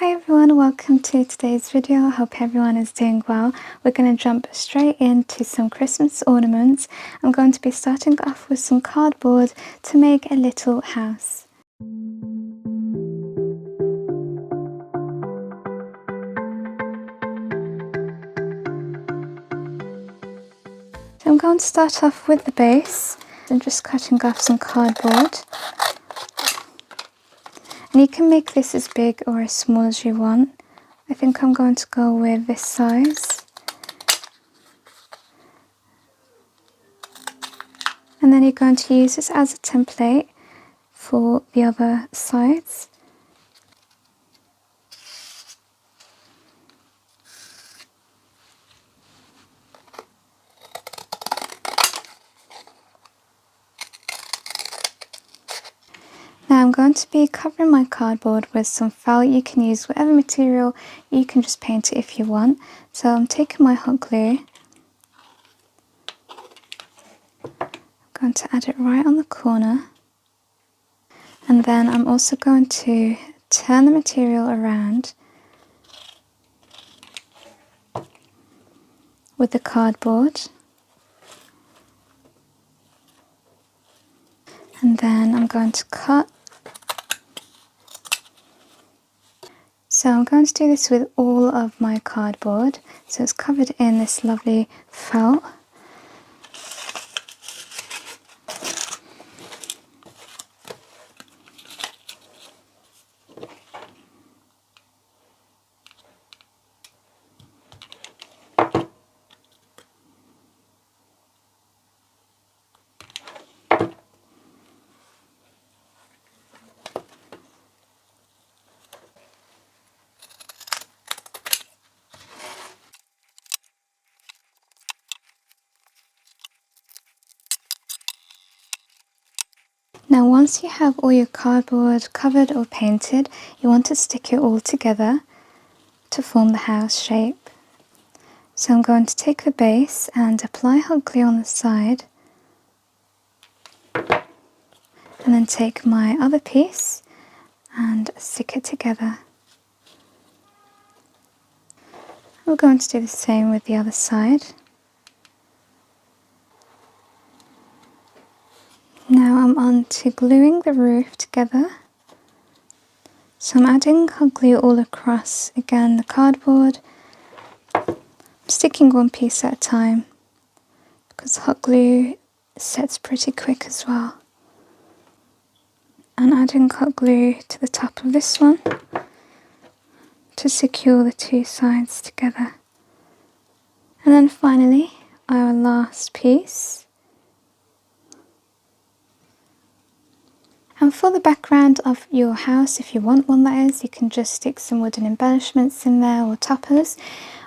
Hi everyone, welcome to today's video. I hope everyone is doing well. We're going to jump straight into some Christmas ornaments. I'm going to be starting off with some cardboard to make a little house. So I'm going to start off with the base. I'm just cutting off some cardboard. And you can make this as big or as small as you want. I think I'm going to go with this size. And then you're going to use this as a template for the other sides. Now I'm going to be covering my cardboard with some felt. You can use whatever material, you can just paint it if you want. So I'm taking my hot glue. I'm going to add it right on the corner. And then I'm also going to turn the material around with the cardboard. And then I'm going to cut. So I'm going to do this with all of my cardboard. So it's covered in this lovely felt. Now once you have all your cardboard covered or painted, you want to stick it all together to form the house shape. So I'm going to take the base and apply hot glue on the side, and then take my other piece and stick it together. We're going to do the same with the other side. Now I'm on to gluing the roof together. So I'm adding hot glue all across, again, the cardboard. I'm sticking one piece at a time because hot glue sets pretty quick as well. And adding hot glue to the top of this one to secure the two sides together. And then finally, our last piece. And for the background of your house, if you want one that is, you can just stick some wooden embellishments in there or toppers.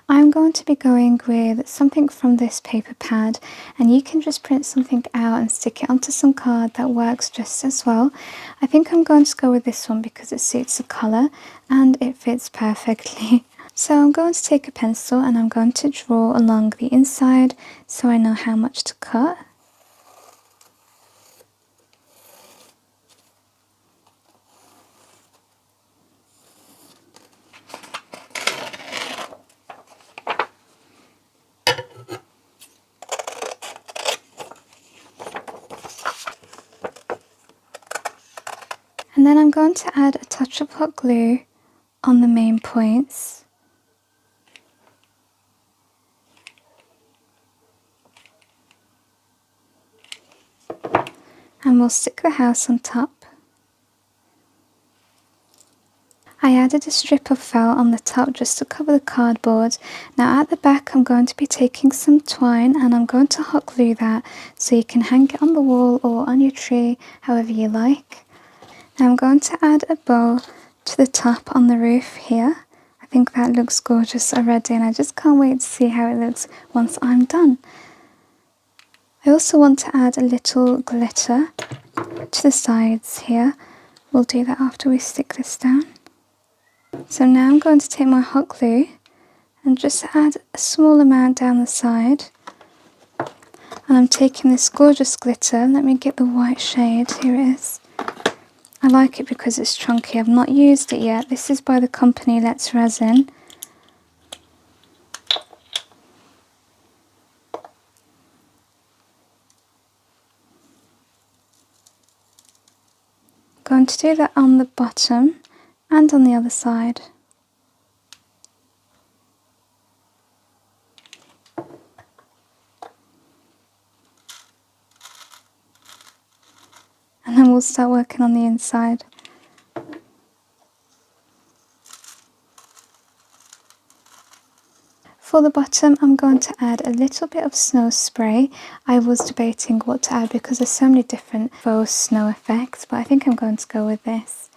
I'm going to be going with something from this paper pad, and you can just print something out and stick it onto some card. That works just as well. I think I'm going to go with this one because it suits the colour and it fits perfectly. So I'm going to take a pencil and I'm going to draw along the inside so I know how much to cut. And then I'm going to add a touch of hot glue on the main points. And we'll stick the house on top. I added a strip of felt on the top just to cover the cardboard. Now at the back I'm going to be taking some twine and I'm going to hot glue that so you can hang it on the wall or on your tree, however you like. Now I'm going to add a bow to the top on the roof here. I think that looks gorgeous already and I just can't wait to see how it looks once I'm done. I also want to add a little glitter to the sides here. We'll do that after we stick this down. So now I'm going to take my hot glue and just add a small amount down the side. And I'm taking this gorgeous glitter. Let me get the white shade. Here it is. I like it because it's chunky. I've not used it yet. This is by the company Let's Resin. Going to do that on the bottom and on the other side. And then we'll start working on the inside. For the bottom, I'm going to add a little bit of snow spray. I was debating what to add because there's so many different faux snow effects, but I think I'm going to go with this.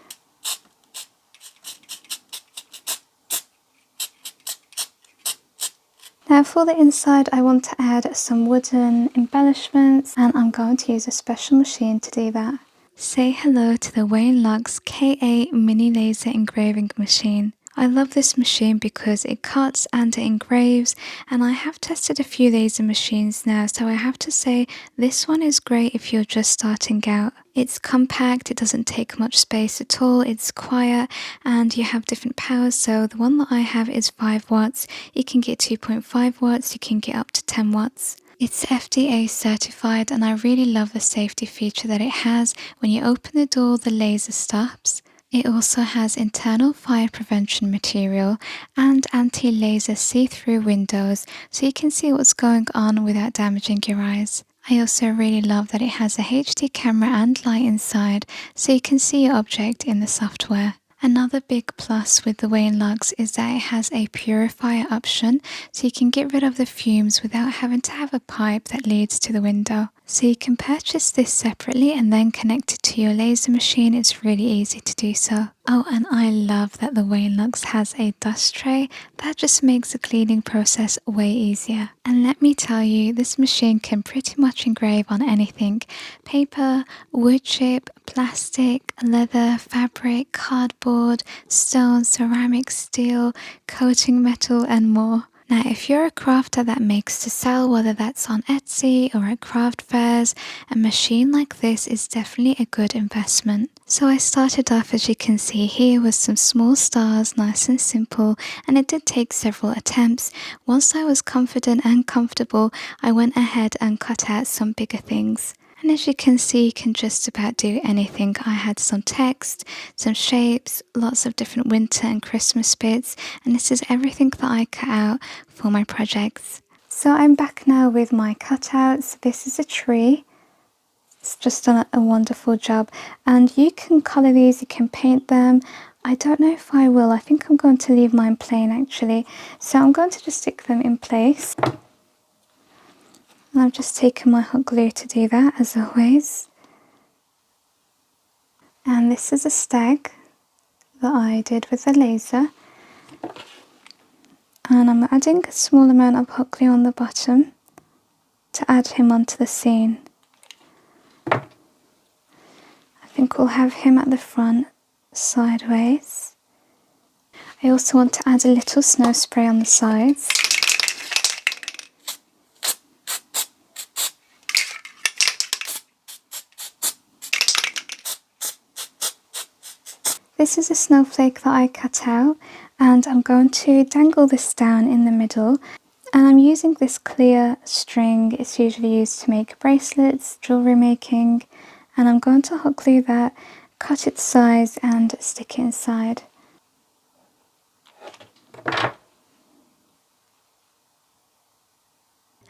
Now for the inside, I want to add some wooden embellishments, and I'm going to use a special machine to do that. Say hello to the Wainlux KA mini laser engraving machine. I love this machine because it cuts and it engraves, and I have tested a few laser machines now, so I have to say this one is great if you're just starting out. It's compact, it doesn't take much space at all, it's quiet, and you have different powers. So the one that I have is 5 watts, you can get 2.5 watts, you can get up to 10 watts. It's FDA certified, and I really love the safety feature that it has. When you open the door, the laser stops. It also has internal fire prevention material and anti-laser see-through windows, so you can see what's going on without damaging your eyes. I also really love that it has a HD camera and light inside, so you can see your object in the software. Another big plus with the Wainlux is that it has a purifier option, so you can get rid of the fumes without having to have a pipe that leads to the window. So you can purchase this separately and then connect it to your laser machine. It's really easy to do so. Oh, and I love that the Wainlux has a dust tray. That just makes the cleaning process way easier. And let me tell you, this machine can pretty much engrave on anything. Paper, wood chip, plastic, leather, fabric, cardboard, stone, ceramic, steel, coating metal, and more. Now, if you're a crafter that makes to sell, whether that's on Etsy or at craft fairs, a machine like this is definitely a good investment. So I started off, as you can see here, with some small stars, nice and simple, and it did take several attempts. Once I was confident and comfortable, I went ahead and cut out some bigger things. And as you can see, you can just about do anything. I had some text, some shapes, lots of different winter and Christmas bits, and this is everything that I cut out for my projects. So I'm back now with my cutouts. This is a tree. It's just done a wonderful job, and you can colour these, you can paint them. I don't know if I will. I think I'm going to leave mine plain actually. So I'm going to just stick them in place. And I've just taken my hot glue to do that, as always. And this is a stag that I did with the laser. And I'm adding a small amount of hot glue on the bottom to add him onto the scene. I think we'll have him at the front, sideways. I also want to add a little snow spray on the sides. This is a snowflake that I cut out, and I'm going to dangle this down in the middle. And I'm using this clear string. It's usually used to make bracelets, jewellery making, and I'm going to hot glue that, cut its size and stick it inside.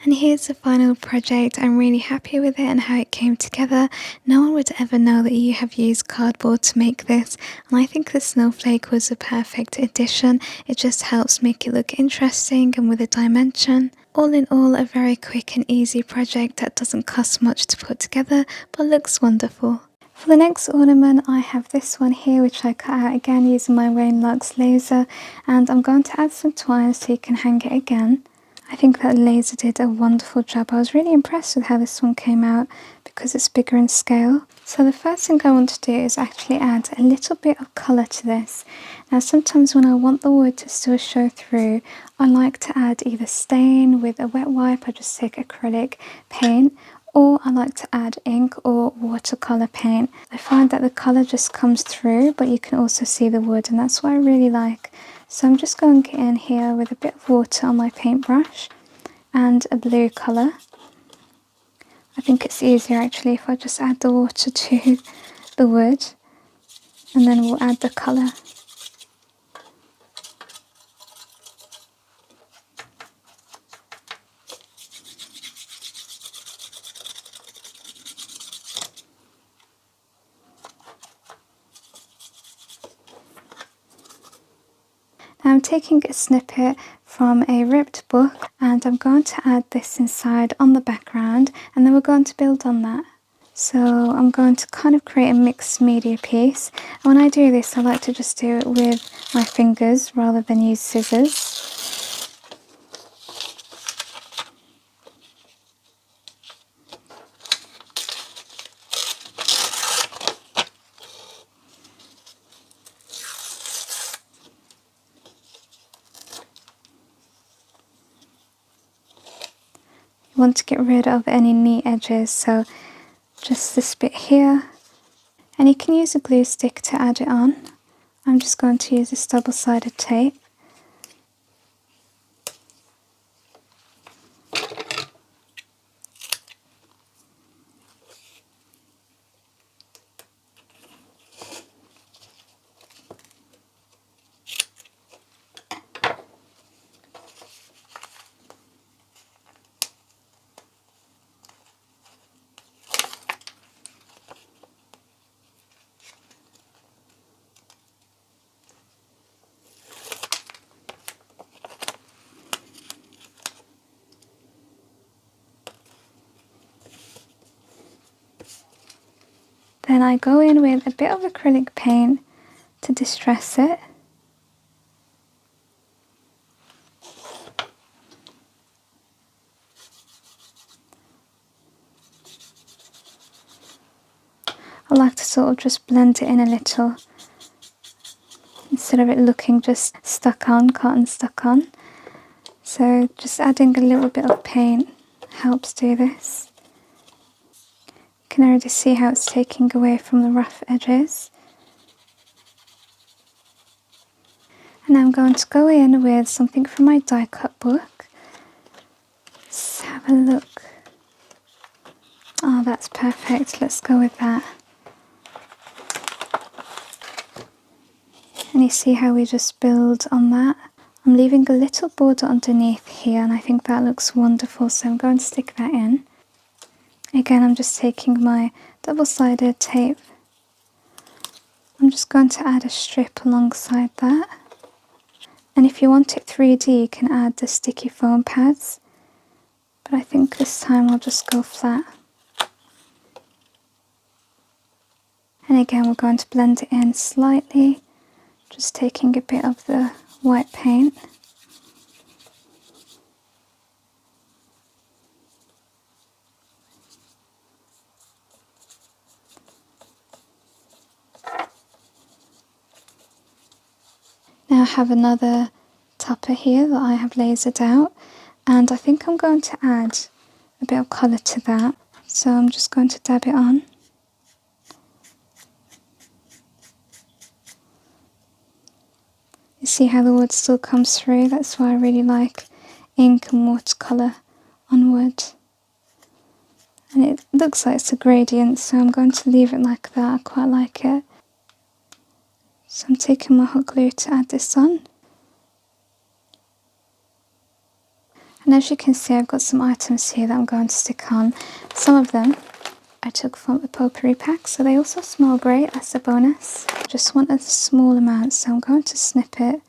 And here's the final project. I'm really happy with it and how it came together. No one would ever know that you have used cardboard to make this, and I think the snowflake was a perfect addition. It just helps make it look interesting and with a dimension. All in all, a very quick and easy project that doesn't cost much to put together but looks wonderful. For the next ornament, I have this one here, which I cut out again using my Wainlux laser, and I'm going to add some twine so you can hang it again. I think that laser did a wonderful job. I was really impressed with how this one came out because it's bigger in scale. So the first thing I want to do is actually add a little bit of colour to this. Now sometimes when I want the wood to still show through, I like to add either stain with a wet wipe. I just take acrylic paint, or I like to add ink or watercolour paint. I find that the colour just comes through, but you can also see the wood, and that's what I really like. So I'm just going to get in here with a bit of water on my paintbrush and a blue colour. I think it's easier actually if I just add the water to the wood, and then we'll add the colour. Now I'm taking a snippet from a ripped book and I'm going to add this inside on the background, and then we're going to build on that. So I'm going to kind of create a mixed media piece, and when I do this I like to just do it with my fingers rather than use scissors. You want to get rid of any neat edges, so just this bit here, and you can use a glue stick to add it on. I'm just going to use this double-sided tape. Then I go in with a bit of acrylic paint to distress it. I like to sort of just blend it in a little, instead of it looking just stuck on, cotton stuck on. So just adding a little bit of paint helps do this. You can already see how it's taking away from the rough edges. And I'm going to go in with something from my die cut book. Let's have a look. Oh, that's perfect. Let's go with that. And you see how we just build on that. I'm leaving a little border underneath here, and I think that looks wonderful, so I'm going to stick that in. Again, I'm just taking my double-sided tape. I'm just going to add a strip alongside that. And if you want it 3D, you can add the sticky foam pads. But I think this time I'll just go flat. And again, we're going to blend it in slightly, just taking a bit of the white paint. Now I have another tupper here that I have lasered out, and I think I'm going to add a bit of colour to that. So I'm just going to dab it on. You see how the wood still comes through? That's why I really like ink and watercolour on wood. And it looks like it's a gradient, so I'm going to leave it like that. I quite like it. So I'm taking my hot glue to add this on. And as you can see, I've got some items here that I'm going to stick on. Some of them I took from the potpourri pack, so they also smell great. That's a bonus. I just want a small amount, so I'm going to snip it.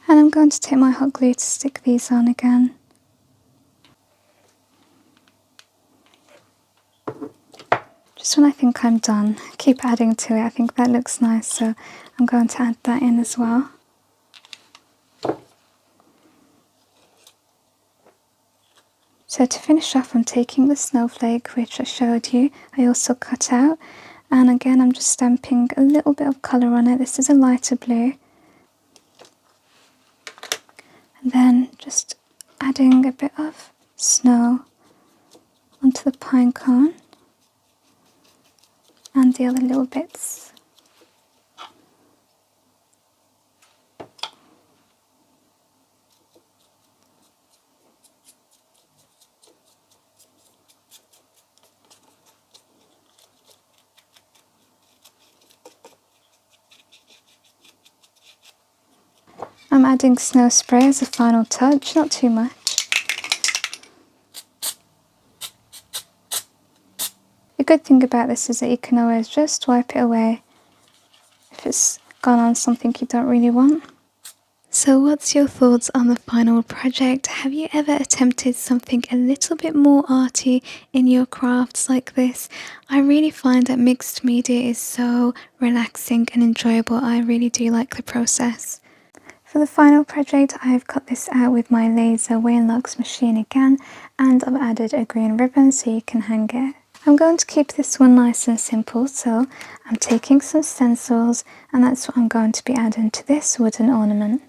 And I'm going to take my hot glue to stick these on again. Just when I think I'm done, keep adding to it. I think that looks nice, so I'm going to add that in as well. So to finish off, I'm taking the snowflake, which I showed you. I also cut out, and again I'm just stamping a little bit of colour on it. This is a lighter blue. And then just adding a bit of snow on the other little bits. I'm adding snow spray as a final touch, not too much. The good thing about this is that you can always just wipe it away if it's gone on something you don't really want. So what's your thoughts on the final project? Have you ever attempted something a little bit more arty in your crafts like this? I really find that mixed media is so relaxing and enjoyable. I really do like the process. For the final project, I've cut this out with my laser Wainlux machine again, and I've added a green ribbon so you can hang it. I'm going to keep this one nice and simple, so I'm taking some stencils, and that's what I'm going to be adding to this wooden ornament.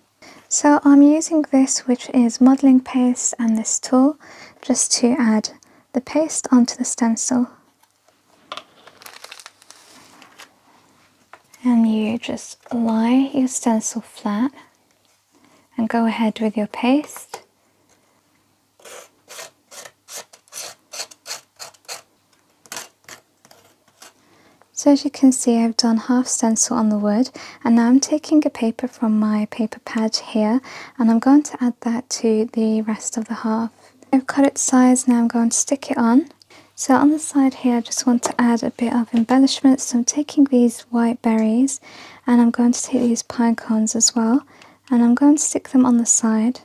So I'm using this, which is modelling paste, and this tool, just to add the paste onto the stencil. And you just lie your stencil flat and go ahead with your paste. So as you can see, I've done half stencil on the wood, and now I'm taking a paper from my paper pad here, and I'm going to add that to the rest of the half. I've cut it size, now I'm going to stick it on. So on the side here, I just want to add a bit of embellishment, so I'm taking these white berries, and I'm going to take these pine cones as well, and I'm going to stick them on the side.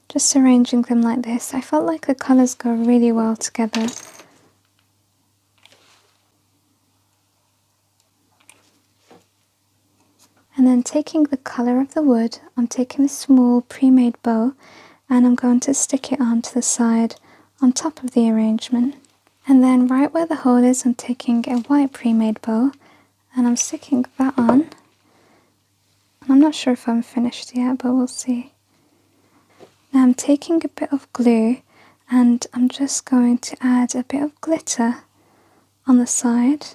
Just arranging them like this. I felt like the colours go really well together. And then taking the colour of the wood, I'm taking a small pre-made bow, and I'm going to stick it onto the side on top of the arrangement. And then right where the hole is, I'm taking a white pre-made bow, and I'm sticking that on. And I'm not sure if I'm finished yet, but we'll see. Now I'm taking a bit of glue, and I'm just going to add a bit of glitter on the side.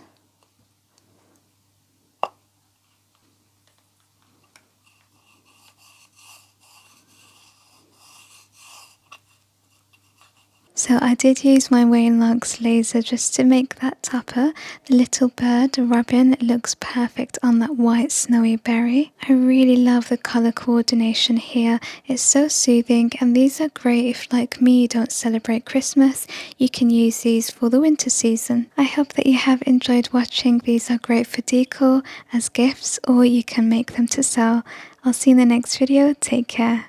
So I did use my Wainlux laser just to make that topper. The little bird, the robin, it looks perfect on that white snowy berry. I really love the colour coordination here. It's so soothing, and these are great if, like me, you don't celebrate Christmas. You can use these for the winter season. I hope that you have enjoyed watching. These are great for decor, as gifts, or you can make them to sell. I'll see you in the next video. Take care.